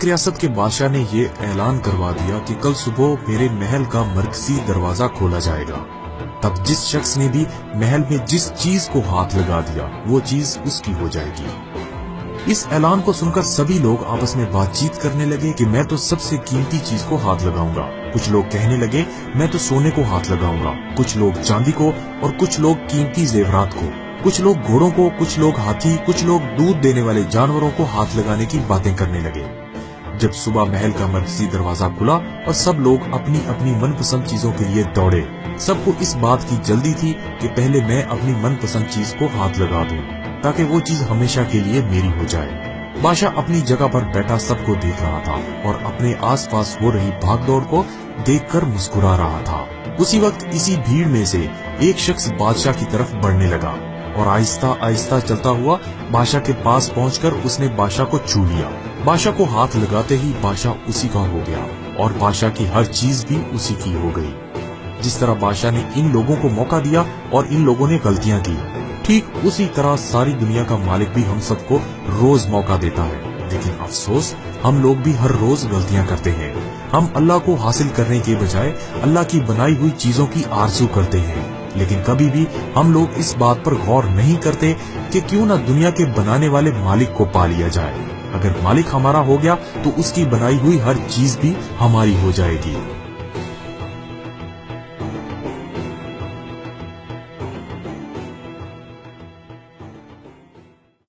ریاست کے بادشاہ نے یہ اعلان کروا دیا کہ کل صبح میرے محل کا مرکزی دروازہ کھولا جائے گا۔ تب جس شخص نے بھی محل میں جس چیز کو ہاتھ لگا دیا وہ چیز اس کی ہو جائے گی۔ اس اعلان کو سن کر سبھی لوگ آپس میں بات چیت کرنے لگے کہ میں تو سب سے قیمتی چیز کو ہاتھ لگاؤں گا۔ کچھ لوگ کہنے لگے میں تو سونے کو ہاتھ لگاؤں گا، کچھ لوگ چاندی کو اور کچھ لوگ قیمتی زیورات کو، کچھ لوگ گھوڑوں کو، کچھ لوگ ہاتھی، کچھ لوگ دودھ دینے والے جانوروں کو ہاتھ لگانے کی باتیں کرنے لگے۔ جب صبح محل کا مرکزی دروازہ کھلا اور سب لوگ اپنی اپنی من پسند چیزوں کے لیے دوڑے، سب کو اس بات کی جلدی تھی کہ پہلے میں اپنی من پسند چیز کو ہاتھ لگا دوں تاکہ وہ چیز ہمیشہ کے لیے میری ہو جائے۔ بادشاہ اپنی جگہ پر بیٹھا سب کو دیکھ رہا تھا اور اپنے آس پاس ہو رہی بھاگ دوڑ کو دیکھ کر مسکرا رہا تھا۔ اسی وقت اسی بھیڑ میں سے ایک شخص بادشاہ کی طرف بڑھنے لگا اور آہستہ آہستہ چلتا ہوا بادشاہ کے پاس پہنچ کر اس نے بادشاہ کو چھو لیا۔ بادشاہ کو ہاتھ لگاتے ہی بادشاہ اسی کا ہو گیا اور بادشاہ کی ہر چیز بھی اسی کی ہو گئی۔ جس طرح بادشاہ نے ان لوگوں کو موقع دیا اور ان لوگوں نے غلطیاں کی، ٹھیک اسی طرح ساری دنیا کا مالک بھی ہم سب کو روز موقع دیتا ہے، لیکن افسوس ہم لوگ بھی ہر روز غلطیاں کرتے ہیں۔ ہم اللہ کو حاصل کرنے کے بجائے اللہ کی بنائی ہوئی چیزوں کی آرزو کرتے ہیں، لیکن کبھی بھی ہم لوگ اس بات پر غور نہیں کرتے کہ کیوں نہ دنیا کے بنانے والے مالک کو پا لیا جائے۔ اگر مالک ہمارا ہو گیا تو اس کی بنائی ہوئی ہر چیز بھی ہماری ہو جائے گی۔